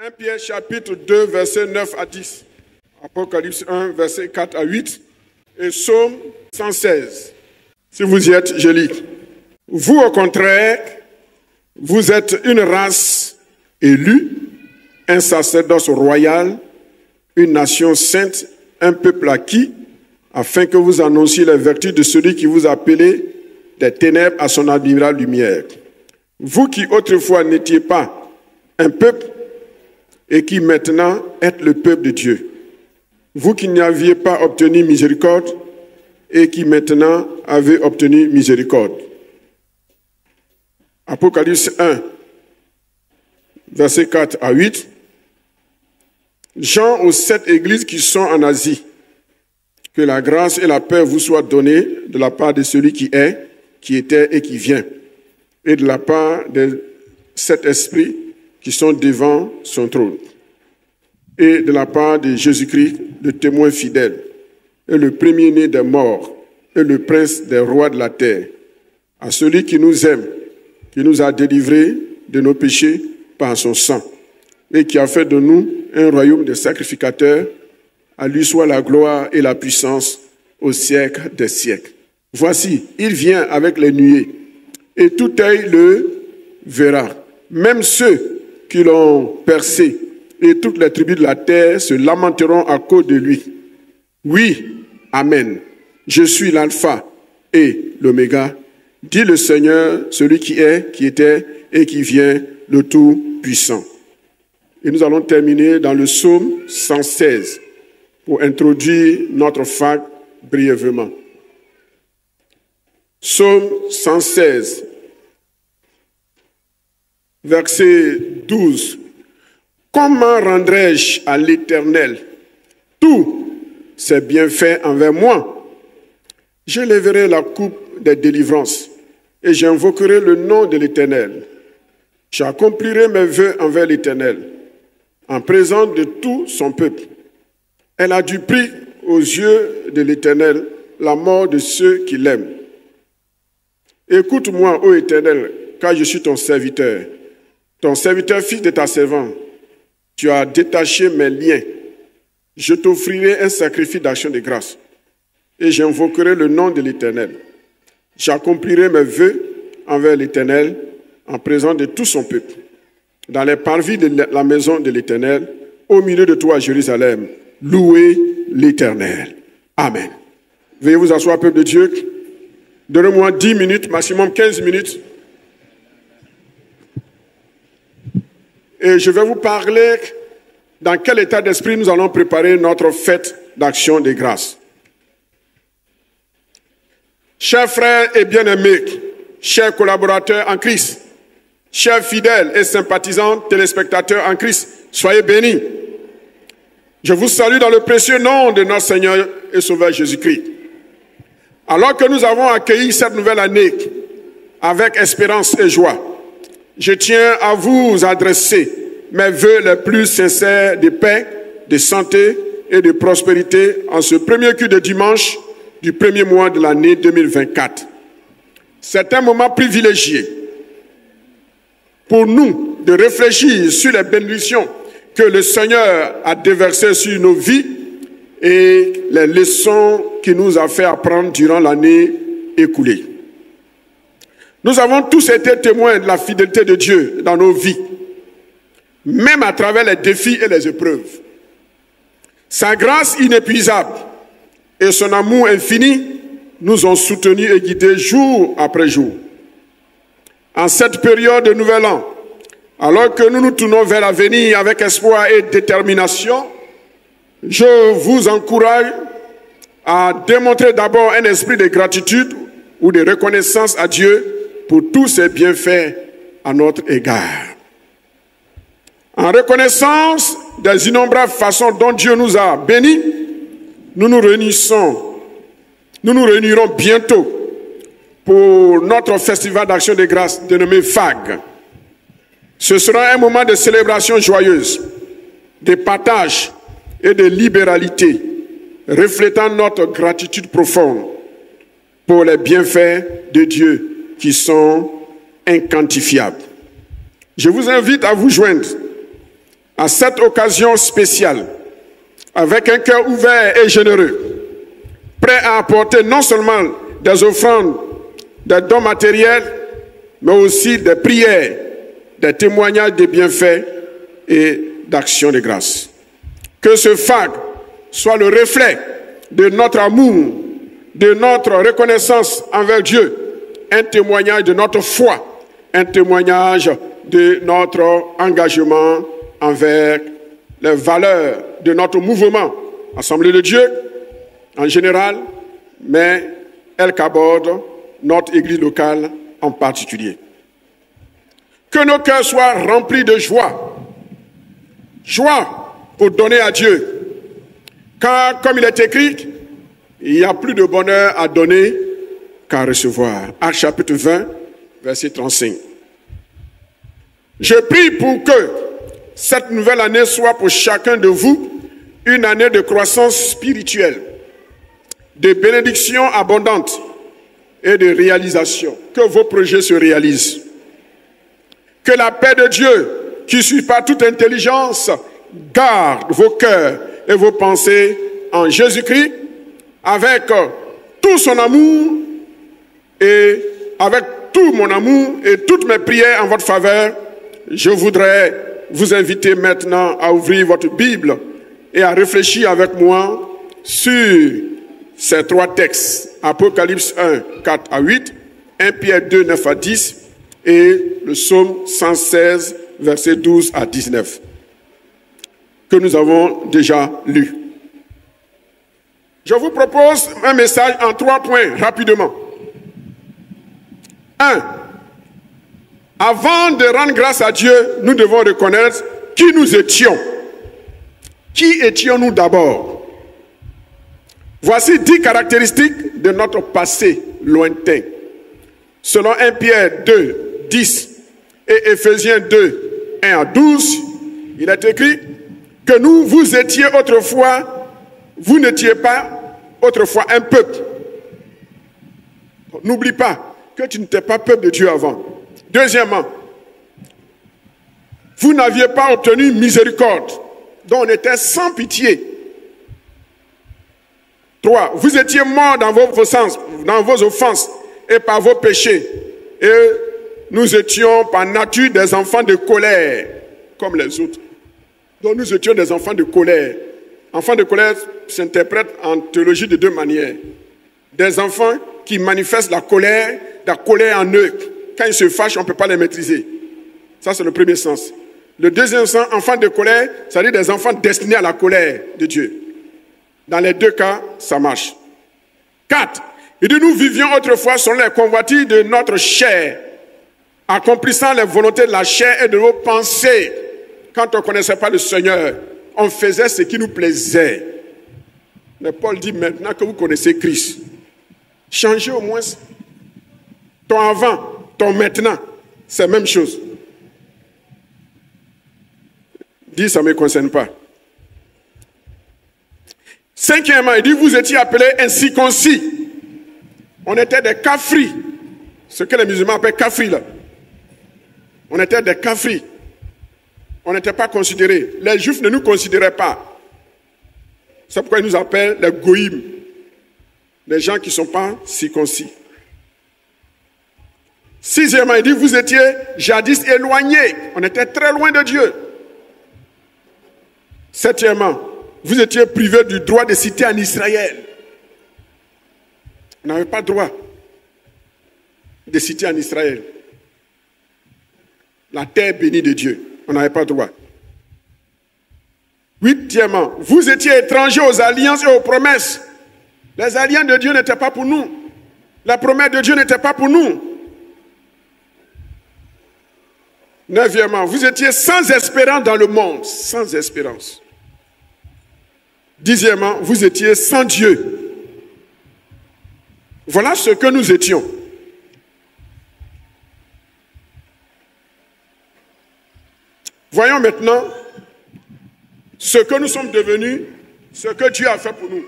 1 Pierre chapitre 2, versets 9 à 10. Apocalypse 1, versets 4 à 8. Et Psaume 116. Si vous y êtes, je lis. Vous, au contraire, vous êtes une race élue, un sacerdoce royal, une nation sainte, un peuple acquis, afin que vous annonciez les vertus de celui qui vous a appelé des ténèbres à son admirable lumière. Vous qui autrefois n'étiez pas un peuple et qui maintenant êtes le peuple de Dieu. Vous qui n'aviez pas obtenu miséricorde et qui maintenant avez obtenu miséricorde. Apocalypse 1, versets 4 à 8. Jean aux 7 églises qui sont en Asie. Que la grâce et la paix vous soient données de la part de celui qui est, qui était et qui vient, et de la part des 7 esprits qui sont devant son trône, et de la part de Jésus-Christ, le témoin fidèle, et le premier-né des morts, et le prince des rois de la terre, à celui qui nous aime, qui nous a délivrés de nos péchés par son sang, et qui a fait de nous un royaume de sacrificateurs. À lui soit la gloire et la puissance au siècle des siècles. Voici, il vient avec les nuées, et tout œil le verra. Même ceux qui l'ont percé, et toutes les tribus de la terre se lamenteront à cause de lui. Oui, amen. Je suis l'alpha et l'oméga, dit le Seigneur, celui qui est, qui était et qui vient, le Tout-Puissant. Et nous allons terminer dans le psaume 116 pour introduire notre fac brièvement. Psaume 116, verset 12. Comment rendrai-je à l'Éternel tous ses bienfaits envers moi? Je lèverai la coupe des délivrances et j'invoquerai le nom de l'Éternel. J'accomplirai mes vœux envers l'Éternel en présence de tout son peuple. Elle a du prix aux yeux de l'Éternel la mort de ceux qui l'aiment. Écoute-moi, ô Éternel, car je suis ton serviteur fils de ta servante. Tu as détaché mes liens. Je t'offrirai un sacrifice d'action de grâce et j'invoquerai le nom de l'Éternel. J'accomplirai mes vœux envers l'Éternel en présence de tout son peuple, dans les parvis de la maison de l'Éternel, au milieu de toi, Jérusalem. Louez l'Éternel. Amen. Veuillez vous asseoir, peuple de Dieu. Donnez-moi 10 minutes, maximum 15 minutes. Et je vais vous parler dans quel état d'esprit nous allons préparer notre fête d'action de grâce. Chers frères et bien-aimés, chers collaborateurs en Christ, chers fidèles et sympathisants téléspectateurs en Christ, soyez bénis. Je vous salue dans le précieux nom de notre Seigneur et Sauveur Jésus-Christ. Alors que nous avons accueilli cette nouvelle année avec espérance et joie, je tiens à vous adresser mes vœux les plus sincères de paix, de santé et de prospérité en ce premier culte de dimanche du premier mois de l'année 2024. C'est un moment privilégié pour nous de réfléchir sur les bénédictions que le Seigneur a déversées sur nos vies et les leçons qu'il nous a fait apprendre durant l'année écoulée. Nous avons tous été témoins de la fidélité de Dieu dans nos vies, même à travers les défis et les épreuves. Sa grâce inépuisable et son amour infini nous ont soutenus et guidés jour après jour. En cette période de Nouvel An, alors que nous nous tournons vers l'avenir avec espoir et détermination, je vous encourage à démontrer d'abord un esprit de gratitude ou de reconnaissance à Dieu pour tous ses bienfaits à notre égard. En reconnaissance des innombrables façons dont Dieu nous a bénis, nous nous réunirons bientôt pour notre festival d'action de grâce dénommé FAG. Ce sera un moment de célébration joyeuse, de partage et de libéralité, reflétant notre gratitude profonde pour les bienfaits de Dieu qui sont inquantifiables. Je vous invite à vous joindre à cette occasion spéciale, avec un cœur ouvert et généreux, prêt à apporter non seulement des offrandes, des dons matériels, mais aussi des prières, des témoignages de bienfaits et d'actions de grâce. Que ce FAG soit le reflet de notre amour, de notre reconnaissance envers Dieu, un témoignage de notre foi, un témoignage de notre engagement envers les valeurs de notre mouvement, Assemblée de Dieu en général, mais El Kabod, notre église locale en particulier. Que nos cœurs soient remplis de joie. Joie pour donner à Dieu. Car, comme il est écrit, il y a plus de bonheur à donner qu'à recevoir. Actes chapitre 20, verset 35. Je prie pour que cette nouvelle année soit pour chacun de vous une année de croissance spirituelle, de bénédictions abondantes et de réalisation. Que vos projets se réalisent. Que la paix de Dieu, qui suit pas toute intelligence, garde vos cœurs et vos pensées en Jésus-Christ, avec tout son amour et avec tout mon amour et toutes mes prières en votre faveur. Je voudrais vous inviter maintenant à ouvrir votre Bible et à réfléchir avec moi sur ces trois textes. Apocalypse 1, 4 à 8, 1 Pierre 2, 9 à 10 et le psaume 116, versets 12 à 19, que nous avons déjà lu. Je vous propose un message en 3 points, rapidement. 1. Avant de rendre grâce à Dieu, nous devons reconnaître qui nous étions. Qui étions-nous d'abord? Voici 10 caractéristiques de notre passé lointain. Selon 1 Pierre 2, 10 et Éphésiens 2, 1 à 12, il est écrit que nous, vous étiez autrefois, vous n'étiez pas autrefois un peuple. N'oublie pas que tu n'étais pas peuple de Dieu avant. Deuxièmement, vous n'aviez pas obtenu miséricorde, dont on était sans pitié. 3. Vous étiez morts dans vos offenses et par vos péchés. Et nous étions par nature des enfants de colère, comme les autres. Donc nous étions des enfants de colère. Enfants de colère s'interprète en théologie de 2 manières. Des enfants qui manifestent la colère en eux. Quand ils se fâchent, on ne peut pas les maîtriser. Ça, c'est le premier sens. Le deuxième sens, enfants de colère, c'est-à-dire des enfants destinés à la colère de Dieu. Dans les 2 cas, ça marche. 4. Il dit, nous vivions autrefois selon les convoitises de notre chair, accomplissant les volontés de la chair et de nos pensées. Quand on ne connaissait pas le Seigneur, on faisait ce qui nous plaisait. Mais Paul dit, maintenant que vous connaissez Christ, changez au moins ton avant, ton maintenant. C'est la même chose. Dis, ça ne me concerne pas. 5e, il dit, vous étiez appelés incirconcis. On était des kafris. Ce que les musulmans appellent kafris, là. On était des kafris. On n'était pas considérés. Les juifs ne nous considéraient pas. C'est pourquoi ils nous appellent les goïms. Les gens qui ne sont pas circoncis. 6e, il dit, vous étiez jadis éloignés. On était très loin de Dieu. 7e, vous étiez privés du droit de citer en Israël. On n'avait pas le droit de citer en Israël. La terre bénie de Dieu. On n'avait pas le droit. 8e, vous étiez étrangers aux alliances et aux promesses. Les alliances de Dieu n'étaient pas pour nous. La promesse de Dieu n'était pas pour nous. 9e, vous étiez sans espérance dans le monde. Sans espérance. 10e, vous étiez sans Dieu. Voilà ce que nous étions. Voyons maintenant ce que nous sommes devenus, ce que Dieu a fait pour nous.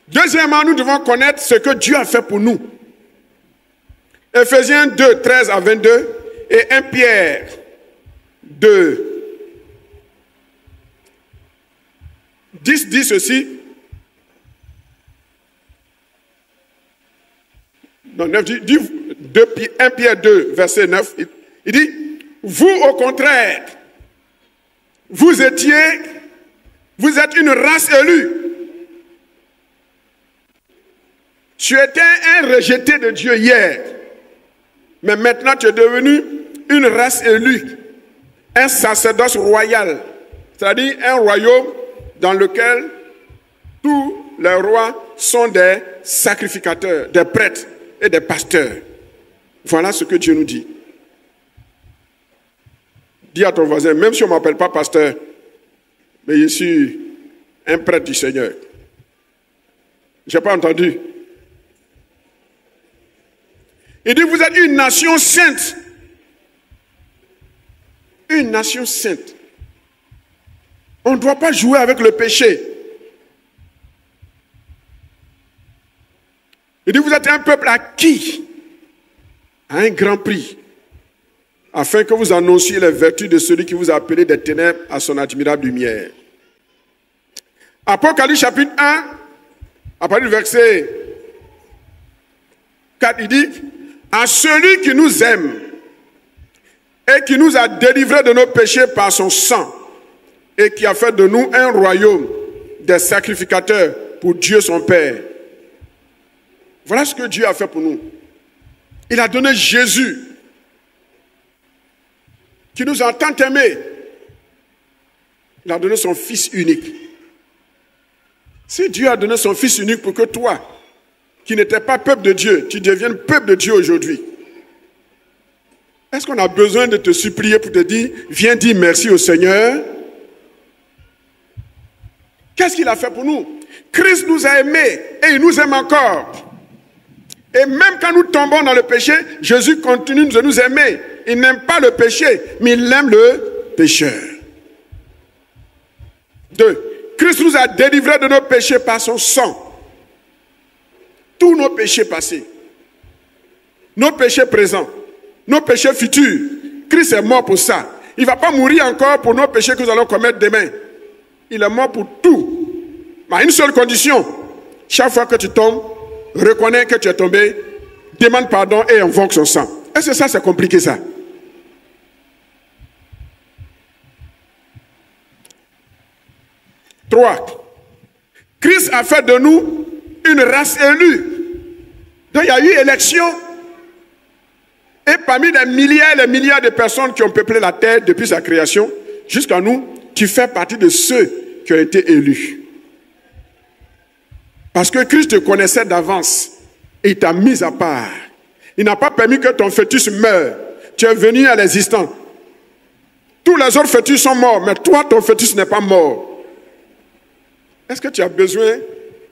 Deuxièmement, nous devons connaître ce que Dieu a fait pour nous. Éphésiens 2, 13 à 22 et 1 Pierre 2, 10 dit ceci. Non, 9 dit 1 Pierre 2, verset 9. Il dit, vous au contraire, vous êtes une race élue. Tu étais un rejeté de Dieu hier, mais maintenant tu es devenu une race élue, un sacerdoce royal, c'est-à-dire un royaume dans lequel tous les rois sont des sacrificateurs, des prêtres et des pasteurs. Voilà ce que Dieu nous dit. Dis à ton voisin, même si on ne m'appelle pas pasteur, mais je suis un prêtre du Seigneur. Je n'ai pas entendu. Il dit, vous êtes une nation sainte. Une nation sainte. On ne doit pas jouer avec le péché. Il dit, vous êtes un peuple acquis à un grand prix, afin que vous annonciez les vertus de celui qui vous a appelé des ténèbres à son admirable lumière. Apocalypse chapitre 1, à partir du verset 4, il dit, à celui qui nous aime et qui nous a délivrés de nos péchés par son sang et qui a fait de nous un royaume des sacrificateurs pour Dieu son Père. Voilà ce que Dieu a fait pour nous. Il a donné Jésus, qui nous a tant aimés. Il a donné son Fils unique. Si Dieu a donné son Fils unique pour que toi, qui n'étais pas peuple de Dieu, tu deviennes peuple de Dieu aujourd'hui, est-ce qu'on a besoin de te supplier pour te dire, viens dire merci au Seigneur? Qu'est-ce qu'il a fait pour nous? Christ nous a aimés et il nous aime encore. Et même quand nous tombons dans le péché, Jésus continue de nous aimer. Il n'aime pas le péché, mais il aime le pécheur. 2. Christ nous a délivrés de nos péchés par son sang. Tous nos péchés passés, nos péchés présents, nos péchés futurs. Christ est mort pour ça. Il ne va pas mourir encore pour nos péchés que nous allons commettre demain. Il est mort pour tout. Mais à une seule condition. Chaque fois que tu tombes, reconnais que tu es tombé, demande pardon et invoque son sang. Est-ce que ça, c'est compliqué ça? Trois. Christ a fait de nous une race élue. Donc il y a eu élection. Et parmi les milliards et les milliards de personnes qui ont peuplé la terre depuis sa création, jusqu'à nous, tu fais partie de ceux qui ont été élus. Parce que Christ te connaissait d'avance et il t'a mis à part. Il n'a pas permis que ton fœtus meure. Tu es venu à l'existence. Tous les autres fœtus sont morts, mais toi, ton fœtus n'est pas mort. Est-ce que tu as besoin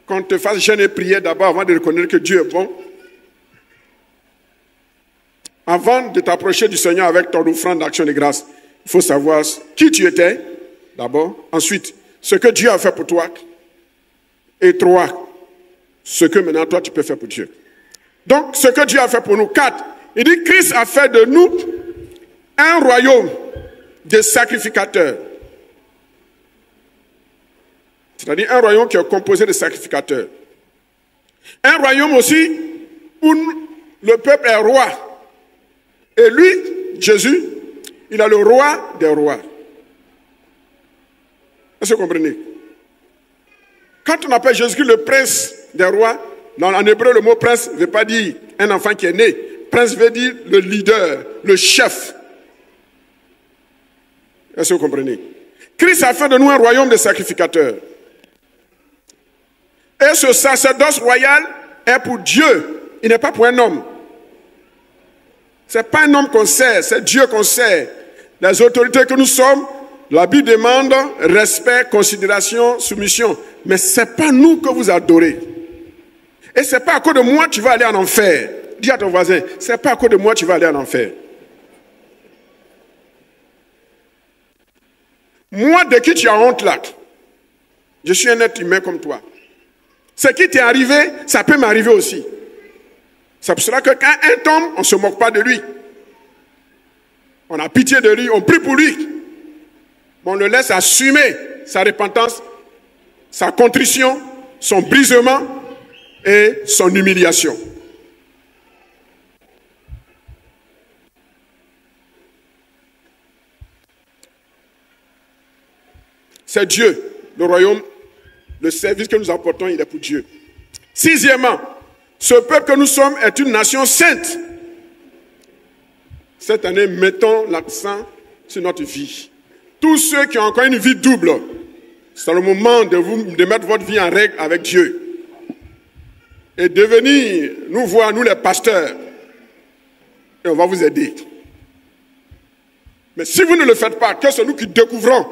qu'on te fasse jeûner et prier d'abord avant de reconnaître que Dieu est bon? Avant de t'approcher du Seigneur avec ton offrande d'action de grâce, il faut savoir qui tu étais, d'abord. Ensuite, ce que Dieu a fait pour toi. Et 3, ce que maintenant toi tu peux faire pour Dieu. Donc, ce que Dieu a fait pour nous. 4, il dit Christ a fait de nous un royaume de sacrificateurs. C'est-à-dire un royaume qui est composé de sacrificateurs. Un royaume aussi où le peuple est roi. Et lui, Jésus, il est le roi des rois. Est-ce que vous comprenez? Quand on appelle Jésus le prince des rois, en hébreu, le mot prince ne veut pas dire un enfant qui est né. Prince veut dire le leader, le chef. Est-ce que vous comprenez? Christ a fait de nous un royaume de sacrificateurs. Et ce sacerdoce royal est pour Dieu. Il n'est pas pour un homme. Ce n'est pas un homme qu'on sert, c'est Dieu qu'on sert. Les autorités que nous sommes, la Bible demande respect, considération, soumission. Mais ce n'est pas nous que vous adorez. Et ce n'est pas à cause de moi que tu vas aller en enfer. Dis à ton voisin, ce n'est pas à cause de moi que tu vas aller en enfer. Moi, de qui tu as honte là? Je suis un être humain comme toi. Ce qui t'est arrivé, ça peut m'arriver aussi. C'est pour cela que quand un tombe, on ne se moque pas de lui. On a pitié de lui, on prie pour lui. On le laisse assumer sa repentance, sa contrition, son brisement et son humiliation. C'est Dieu, le royaume, le service que nous apportons, il est pour Dieu. Sixièmement, ce peuple que nous sommes est une nation sainte. Cette année, mettons l'accent sur notre vie. Tous ceux qui ont encore une vie double, c'est le moment de mettre votre vie en règle avec Dieu. Et de venir nous voir, nous les pasteurs, et on va vous aider. Mais si vous ne le faites pas, que c'est nous qui découvrons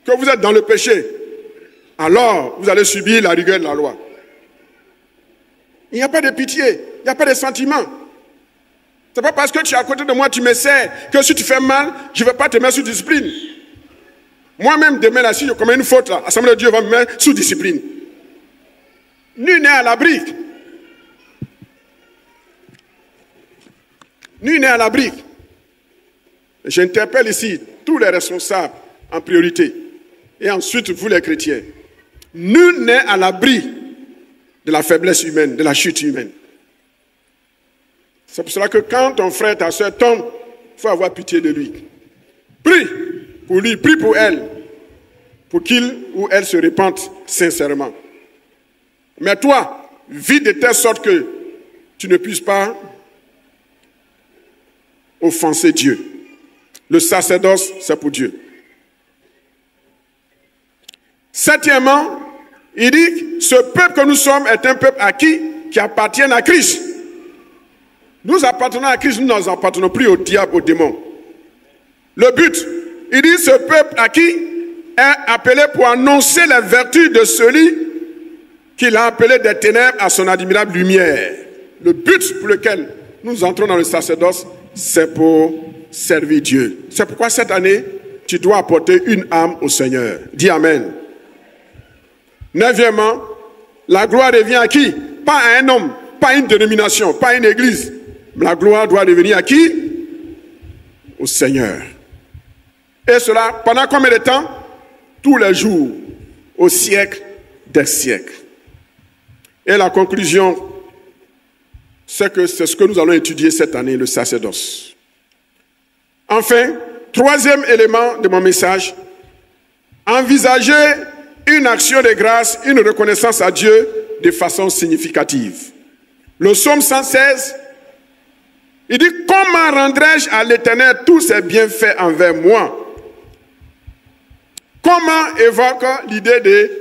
que vous êtes dans le péché, alors vous allez subir la rigueur de la loi. Il n'y a pas de pitié, il n'y a pas de sentiment. Ce n'est pas parce que tu es à côté de moi, tu me sais, que si tu fais mal, je ne vais pas te mettre sous discipline. Moi-même, demain, là, si je commets une faute, l'Assemblée de Dieu va me mettre sous discipline. Nul n'est à l'abri. Nul n'est à l'abri. J'interpelle ici tous les responsables en priorité. Et ensuite, vous les chrétiens. Nul n'est à l'abri de la faiblesse humaine, de la chute humaine. C'est pour cela que quand ton frère, ta soeur tombe, il faut avoir pitié de lui. Prie pour lui, prie pour elle, pour qu'il ou elle se repente sincèrement. Mais toi, vis de telle sorte que tu ne puisses pas offenser Dieu. Le sacerdoce, c'est pour Dieu. Septièmement, il dit, ce peuple que nous sommes est un peuple acquis qui appartient à Christ. Nous appartenons à Christ, nous n'appartenons plus au diable, au démon. Le but, il dit, ce peuple acquis est appelé pour annoncer les vertus de celui qu'il a appelé des ténèbres à son admirable lumière. Le but pour lequel nous entrons dans le sacerdoce, c'est pour servir Dieu. C'est pourquoi cette année, tu dois apporter une âme au Seigneur. Dis Amen. Neuvièmement, la gloire revient à qui? Pas à un homme, pas à une dénomination, pas à une église. Mais la gloire doit revenir à qui? Au Seigneur. Et cela, pendant combien de temps? Tous les jours, au siècle des siècles. Et la conclusion, c'est que c'est ce que nous allons étudier cette année, le sacerdoce. Enfin, troisième élément de mon message, envisager une action de grâce, une reconnaissance à Dieu de façon significative. Le psaume 116, il dit, comment rendrai-je à l'Éternel tous ses bienfaits envers moi? Comment évoque l'idée de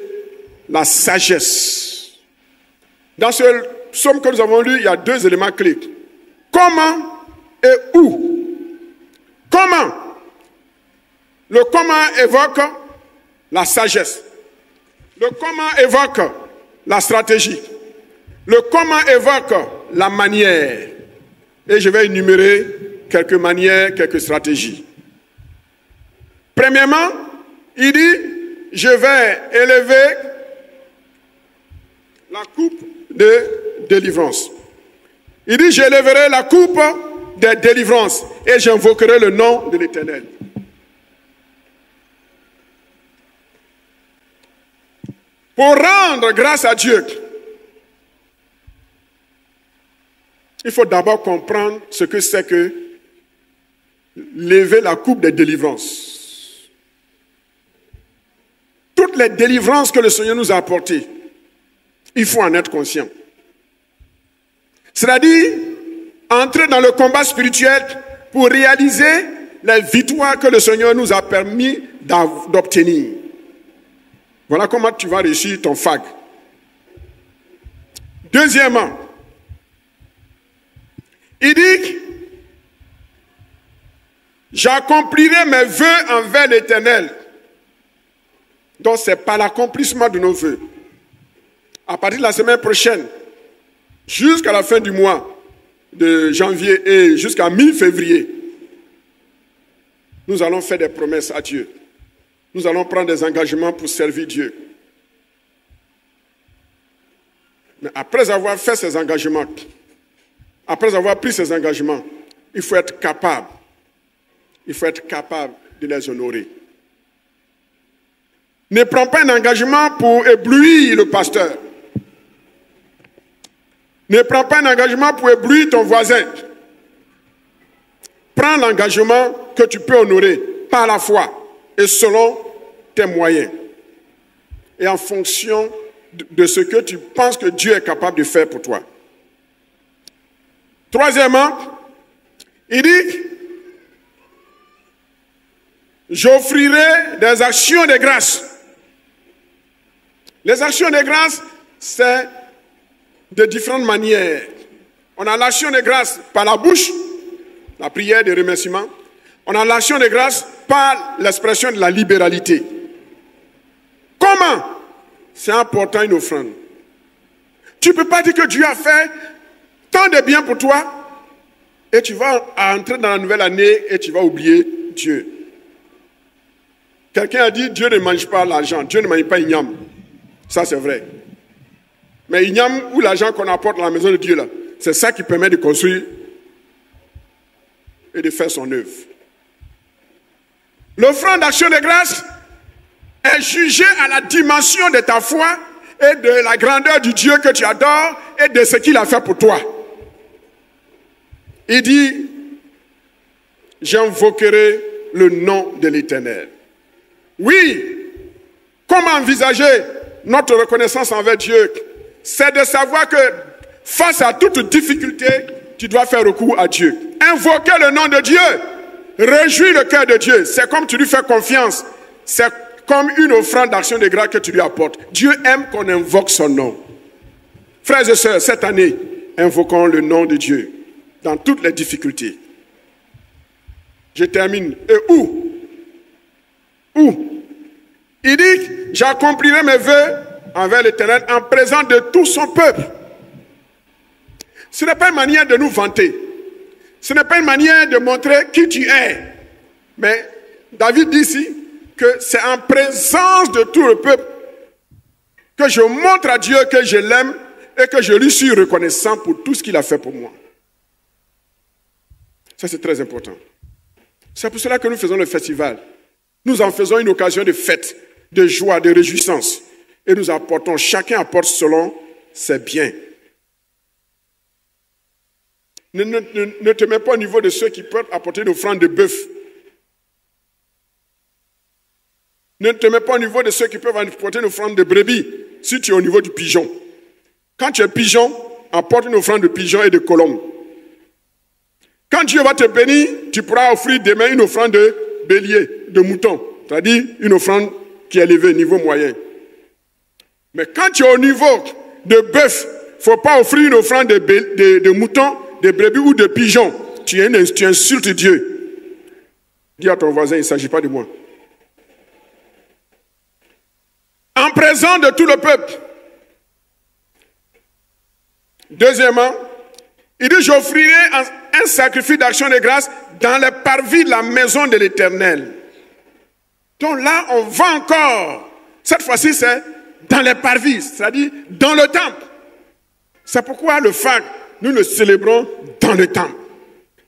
la sagesse? Dans ce psaume que nous avons lu, il y a deux éléments clés. Comment et où? Comment? Le comment évoque la sagesse. Le comment évoque la stratégie. Le comment évoque la manière. Et je vais énumérer quelques manières, quelques stratégies. Premièrement, il dit, je vais élever la coupe de délivrance. Il dit, j'élèverai la coupe de délivrance et j'invoquerai le nom de l'Éternel. Pour rendre grâce à Dieu, il faut d'abord comprendre ce que c'est que lever la coupe de délivrance. Toutes les délivrances que le Seigneur nous a apportées, il faut en être conscient. C'est-à-dire, entrer dans le combat spirituel pour réaliser les victoires que le Seigneur nous a permis d'obtenir. Voilà comment tu vas réussir ton FAG. Deuxièmement, il dit, j'accomplirai mes vœux envers l'Éternel. Donc c'est par l'accomplissement de nos vœux. À partir de la semaine prochaine, jusqu'à la fin du mois de janvier et jusqu'à mi-février, nous allons faire des promesses à Dieu. Nous allons prendre des engagements pour servir Dieu. Mais après avoir fait ces engagements, après avoir pris ces engagements, il faut être capable. Il faut être capable de les honorer. Ne prends pas un engagement pour éblouir le pasteur. Ne prends pas un engagement pour éblouir ton voisin. Prends l'engagement que tu peux honorer par la foi et selon tes moyens. Et en fonction de ce que tu penses que Dieu est capable de faire pour toi. Troisièmement, il dit, j'offrirai des actions de grâce. Les actions de grâce, c'est de différentes manières. On a l'action de grâce par la bouche, la prière de remerciement. On a l'action de grâce par l'expression de la libéralité. Comment? C'est en portant une offrande. Tu ne peux pas dire que Dieu a fait tant de bien pour toi et tu vas entrer dans la nouvelle année et tu vas oublier Dieu. Quelqu'un a dit Dieu ne mange pas l'argent, Dieu ne mange pas igname. Ça c'est vrai. Mais igname ou l'argent qu'on apporte à la maison de Dieu là, c'est ça qui permet de construire et de faire son œuvre. L'offrande d'action de grâce est jugée à la dimension de ta foi et de la grandeur du Dieu que tu adores et de ce qu'il a fait pour toi. Il dit, j'invoquerai le nom de l'Éternel. Oui, comment envisager notre reconnaissance envers Dieu? C'est de savoir que face à toute difficulté, tu dois faire recours à Dieu. Invoquer le nom de Dieu, réjouir le cœur de Dieu. C'est comme tu lui fais confiance. C'est comme une offrande d'action de grâce que tu lui apportes. Dieu aime qu'on invoque son nom. Frères et sœurs, cette année, invoquons le nom de Dieu dans toutes les difficultés. Je termine. Et où? Il dit, j'accomplirai mes vœux envers l'Éternel en présence de tout son peuple. Ce n'est pas une manière de nous vanter. Ce n'est pas une manière de montrer qui tu es. Mais David dit ici que c'est en présence de tout le peuple que je montre à Dieu que je l'aime et que je lui suis reconnaissant pour tout ce qu'il a fait pour moi. Ça, c'est très important. C'est pour cela que nous faisons le festival. Nous en faisons une occasion de fête, de joie, de réjouissance. Et nous apportons, chacun apporte selon ses biens. Ne te mets pas au niveau de ceux qui peuvent apporter une offrande de bœuf. Ne te mets pas au niveau de ceux qui peuvent apporter une offrande de brebis, si tu es au niveau du pigeon. Quand tu es pigeon, apporte une offrande de pigeon et de colombe. Quand Dieu va te bénir, tu pourras offrir demain une offrande de bélier, de mouton. C'est-à-dire une offrande qui est élevée, niveau moyen. Mais quand tu es au niveau de bœuf, il ne faut pas offrir une offrande de mouton, de brebis ou de pigeon. Tu insultes Dieu. Dis à ton voisin, il ne s'agit pas de moi. En présence de tout le peuple. Deuxièmement, il dit, j'offrirai un sacrifice d'action de grâce dans les parvis de la maison de l'Éternel. Donc là, on va encore. Cette fois-ci, c'est dans les parvis, c'est-à-dire dans le temple. C'est pourquoi le FAC, nous le célébrons dans le temple.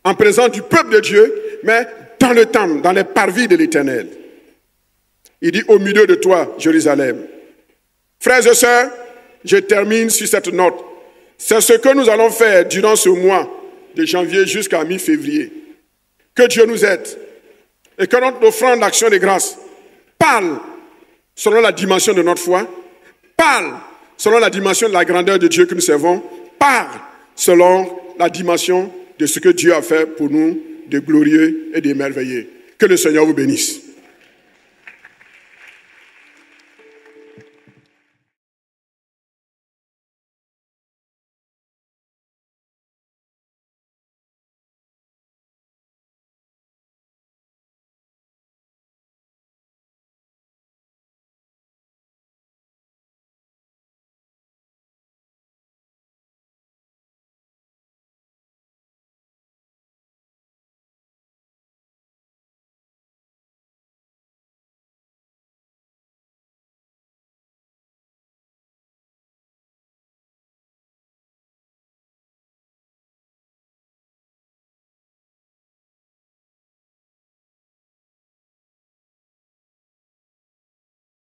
En présence du peuple de Dieu, mais dans le temple, dans les parvis de l'Éternel. Il dit, au milieu de toi, Jérusalem. Frères et sœurs, je termine sur cette note. C'est ce que nous allons faire durant ce mois de janvier jusqu'à mi-février. Que Dieu nous aide et que notre offrande d'action de grâce parle selon la dimension de notre foi, parle selon la dimension de la grandeur de Dieu que nous servons, parle selon la dimension de ce que Dieu a fait pour nous de glorieux et de merveilleux. Que le Seigneur vous bénisse.